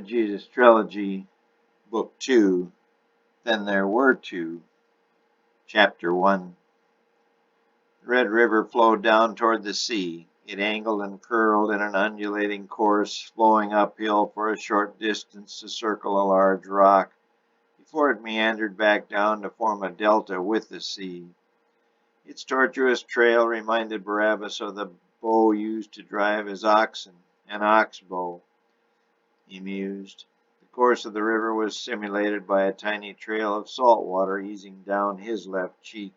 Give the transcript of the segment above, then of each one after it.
The Jesus Trilogy, Book 2, Then There Were Two, Chapter 1. The Red River flowed down toward the sea. It angled and curled in an undulating course, flowing uphill for a short distance to circle a large rock, before it meandered back down to form a delta with the sea. Its tortuous trail reminded Barabbas of the bow used to drive his oxen, an ox bow, he mused. The course of the river was simulated by a tiny trail of salt water easing down his left cheek.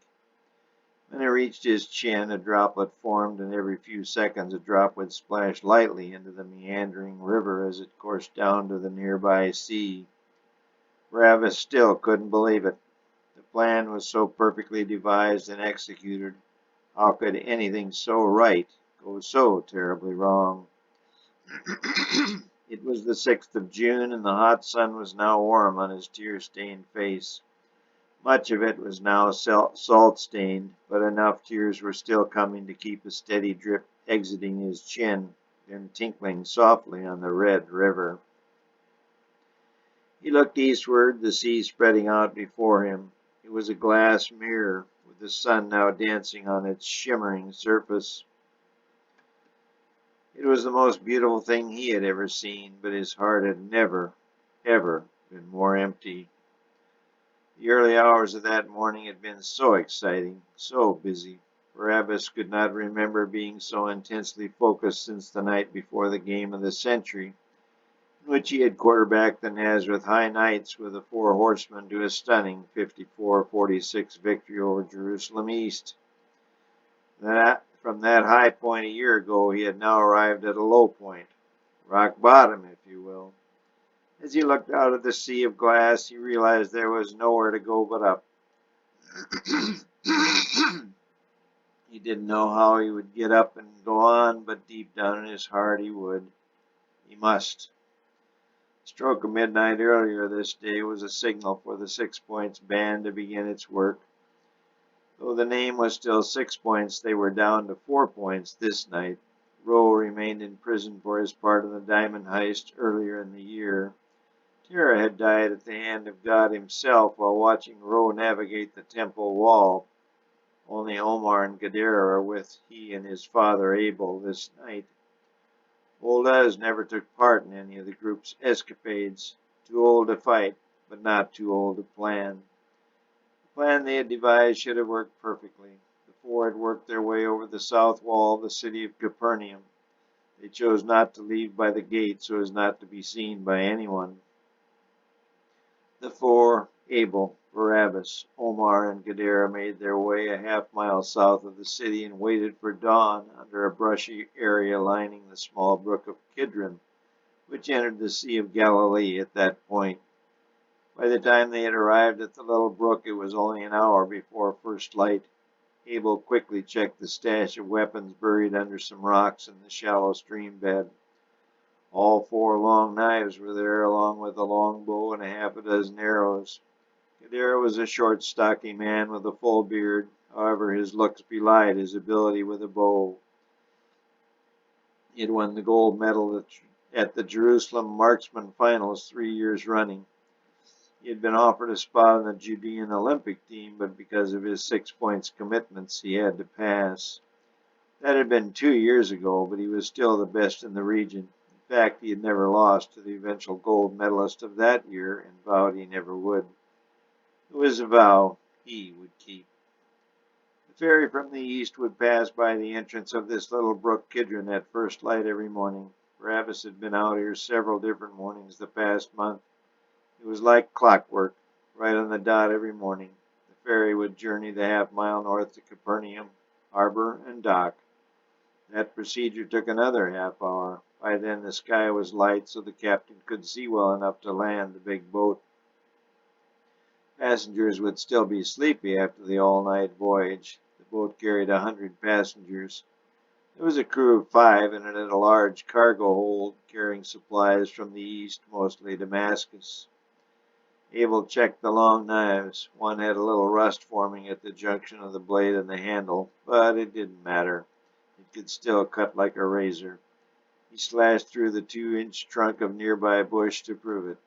When it reached his chin, a droplet formed, and every few seconds a drop would splash lightly into the meandering river as it coursed down to the nearby sea. Barabbas still couldn't believe it. The plan was so perfectly devised and executed. How could anything so right go so terribly wrong? It was the 6th of June, and the hot sun was now warm on his tear-stained face. Much of it was now salt-stained, but enough tears were still coming to keep a steady drip exiting his chin, then tinkling softly on the Red River. He looked eastward, the sea spreading out before him. It was a glass mirror, with the sun now dancing on its shimmering surface. It was the most beautiful thing he had ever seen, but his heart had never, ever been more empty. The early hours of that morning had been so exciting, so busy. Barabbas could not remember being so intensely focused since the night before the game of the century, in which he had quarterbacked the Nazareth High Knights with the Four Horsemen to a stunning 54-46 victory over Jerusalem East. From that high point a year ago, he had now arrived at a low point, rock bottom, if you will. As he looked out at the sea of glass, he realized there was nowhere to go but up. He didn't know how he would get up and go on, but deep down in his heart he would. He must. The stroke of midnight earlier this day was a signal for the 6 Points band to begin its work. Though the name was still 6 Points, they were down to 4 points this night. Rowe remained in prison for his part in the diamond heist earlier in the year. Tara had died at the hand of God himself while watching Rowe navigate the temple wall. Only Omar and Gadara were with he and his father Abel this night. Old Uz never took part in any of the group's escapades. Too old to fight, but not too old to plan. The plan they had devised should have worked perfectly. The four had worked their way over the south wall of the city of Capernaum. They chose not to leave by the gate so as not to be seen by anyone. The four, Abel, Barabbas, Omar, and Gadara, made their way a half-mile south of the city and waited for dawn under a brushy area lining the small brook of Kidron, which entered the Sea of Galilee at that point. By the time they had arrived at the little brook, it was only an hour before first light. Abel quickly checked the stash of weapons buried under some rocks in the shallow stream bed. All 4 long knives were there, along with a long bow and a half a dozen arrows. Gadara was a short, stocky man with a full beard. However, his looks belied his ability with a bow. He had won the gold medal at the Jerusalem Marksman Finals 3 years running. He had been offered a spot on the Judean Olympic team, but because of his 6 Points commitments, he had to pass. That had been 2 years ago, but he was still the best in the region. In fact, he had never lost to the eventual gold medalist of that year and vowed he never would. It was a vow he would keep. The ferry from the east would pass by the entrance of this little brook Kidron at first light every morning. Barabbas had been out here several different mornings the past month. It was like clockwork, right on the dot every morning. The ferry would journey the half-mile north to Capernaum, harbor, and dock. That procedure took another half hour. By then the sky was light, so the captain could see well enough to land the big boat. Passengers would still be sleepy after the all-night voyage. The boat carried 100 passengers. There was a crew of 5, and it had a large cargo hold carrying supplies from the east, mostly Damascus. Abel checked the long knives. One had a little rust forming at the junction of the blade and the handle, but it didn't matter. It could still cut like a razor. He slashed through the 2-inch trunk of nearby bush to prove it.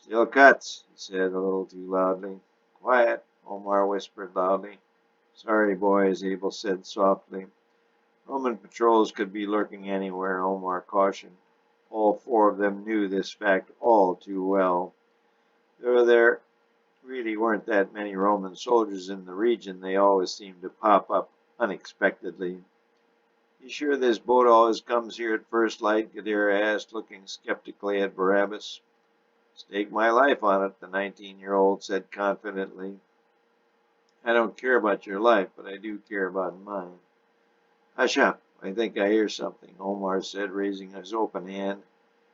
Still cuts, he said a little too loudly. Quiet, Omar whispered loudly. Sorry, boys, Abel said softly. Roman patrols could be lurking anywhere, Omar cautioned. All four of them knew this fact all too well. Though there really weren't that many Roman soldiers in the region, they always seemed to pop up unexpectedly. You sure this boat always comes here at first light? Gadara asked, looking skeptically at Barabbas. Stake my life on it, the 19-year-old said confidently. I don't care about your life, but I do care about mine. Hush up, I think I hear something, Omar said, raising his open hand.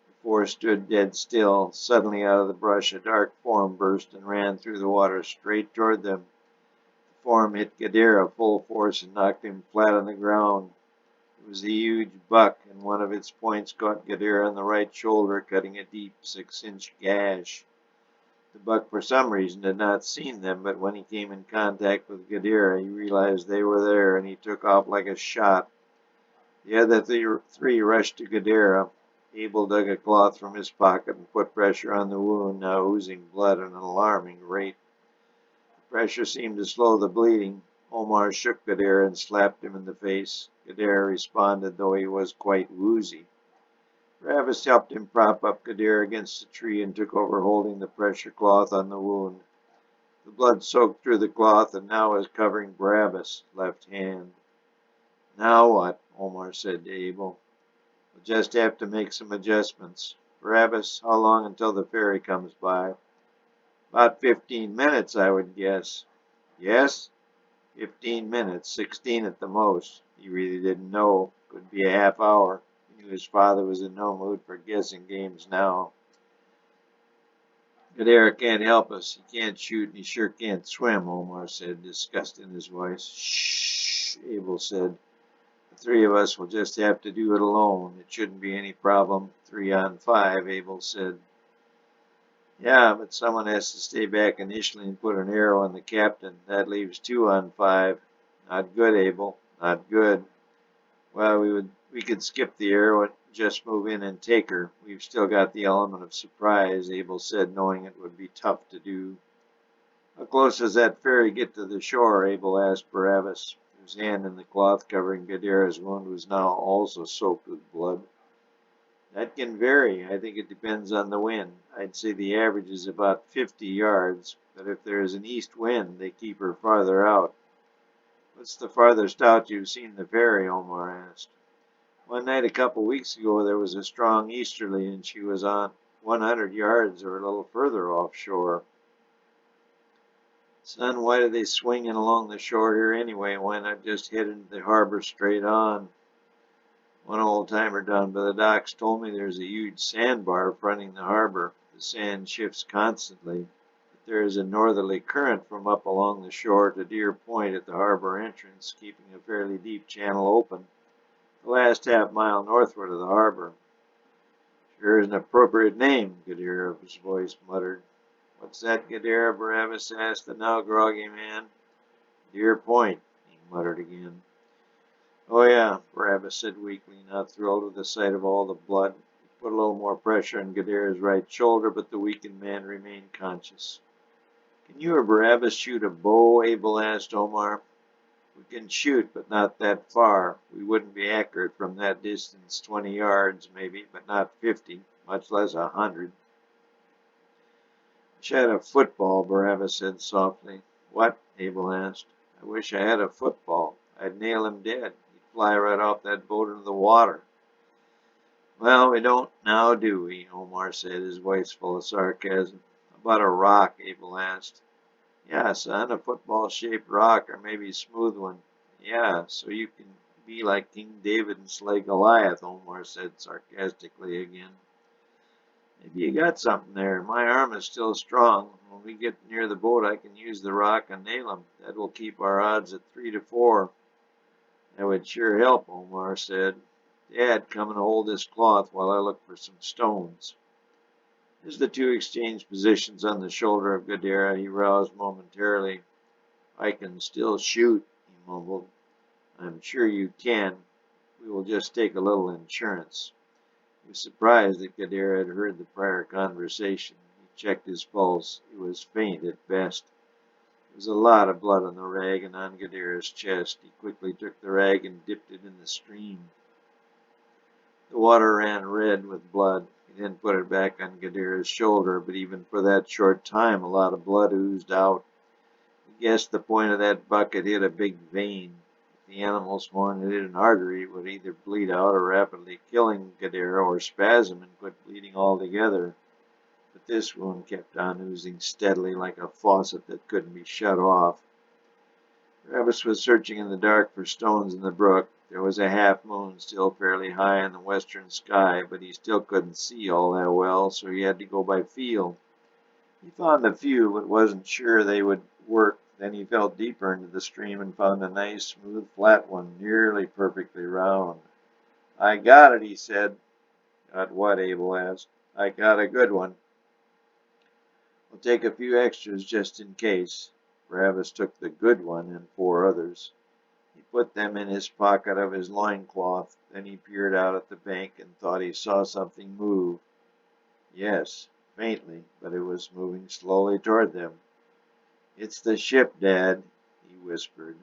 The four stood dead still. Suddenly out of the brush a dark form burst and ran through the water straight toward them. The form hit Gadara full force and knocked him flat on the ground. It was a huge buck, and one of its points caught Gadara on the right shoulder, cutting a deep 6-inch gash. The buck for some reason had not seen them, but when he came in contact with Gadara, he realized they were there, and he took off like a shot. The other three rushed to Gadara. Abel dug a cloth from his pocket and put pressure on the wound, now oozing blood at an alarming rate. The pressure seemed to slow the bleeding. Omar shook Gadara and slapped him in the face. Gadara responded, though he was quite woozy. Barabbas helped him prop up Gadara against a tree and took over holding the pressure cloth on the wound. The blood soaked through the cloth and now was covering Barabbas' left hand. Now what? Omar said to Abel. We'll just have to make some adjustments. Barabbas, how long until the ferry comes by? About 15 minutes, I would guess. Yes? 15 minutes, 16 at the most. He really didn't know. Could be a half hour. He knew his father was in no mood for guessing games now. Gadara can't help us. He can't shoot and he sure can't swim, Omar said, disgust in his voice. Shh, Abel said. The three of us will just have to do it alone. It shouldn't be any problem. 3 on 5, Abel said. Yeah, but someone has to stay back initially and put an arrow on the captain. That leaves 2 on 5. Not good, Abel. Not good. Well, we could skip the arrow and just move in and take her. We've still got the element of surprise, Abel said, knowing it would be tough to do. How close does that ferry get to the shore? Abel asked Barabbas, whose hand in the cloth covering Gadara's wound was now also soaked with blood. That can vary. I think it depends on the wind. I'd say the average is about 50 yards, but if there is an east wind, they keep her farther out. What's the farthest out you've seen the ferry? Omar asked. One night a couple weeks ago there was a strong easterly and she was on 100 yards or a little further offshore. Son, why do they swing in along the shore here anyway? Why not just head into the harbor straight on? One old-timer down by the docks told me there's a huge sandbar fronting the harbor. The sand shifts constantly, but there is a northerly current from up along the shore to Deer Point at the harbor entrance, keeping a fairly deep channel open, the last half-mile northward of the harbor. Sure is an appropriate name, Gadara's voice muttered. What's that, Gadara? Barabbas asked the now groggy man. Deer Point, he muttered again. Oh, yeah, Barabbas said weakly, not thrilled with the sight of all the blood. He put a little more pressure on Gadara's right shoulder, but the weakened man remained conscious. Can you or Barabbas shoot a bow? Abel asked Omar. We can shoot, but not that far. We wouldn't be accurate from that distance, 20 yards maybe, but not 50, much less 100. I wish I had a football, Barabbas said softly. What? Abel asked. I wish I had a football. I'd nail him dead. Fly right off that boat into the water. Well, we don't now, do we? Omar said, his voice full of sarcasm. About a rock? Abel asked. Yeah, son, a football-shaped rock, or maybe a smooth one. Yeah, so you can be like King David and slay Goliath, Omar said sarcastically again. Maybe you got something there. My arm is still strong. When we get near the boat, I can use the rock and nail him. That will keep our odds at 3 to 4. That would sure help, Omar said. Dad, come and hold this cloth while I look for some stones. As the two exchanged positions on the shoulder of Gadara, he roused momentarily. I can still shoot, he mumbled. I'm sure you can. We will just take a little insurance." He was surprised that Gadara had heard the prior conversation. He checked his pulse. It was faint at best. There was a lot of blood on the rag and on Gadara's chest. He quickly took the rag and dipped it in the stream. The water ran red with blood. He then put it back on Gadara's shoulder, but even for that short time a lot of blood oozed out. He guessed the point of that bucket hit a big vein. If the animal's horn had hit an artery, it would either bleed out or rapidly killing Gadara, or spasm and quit bleeding altogether. But this wound kept on oozing steadily like a faucet that couldn't be shut off. Travis was searching in the dark for stones in the brook. There was a half moon still fairly high in the western sky, but he still couldn't see all that well, so he had to go by feel. He found a few, but wasn't sure they would work. Then he felt deeper into the stream and found a nice, smooth, flat one, nearly perfectly round. "I got it," he said. "Got what?" Abel asked. "I got a good one. We'll take a few extras just in case." Travis took the good one and 4 others. He put them in his pocket of his loincloth. Then he peered out at the bank and thought he saw something move. Yes, faintly, but it was moving slowly toward them. "It's the ship, Dad," he whispered.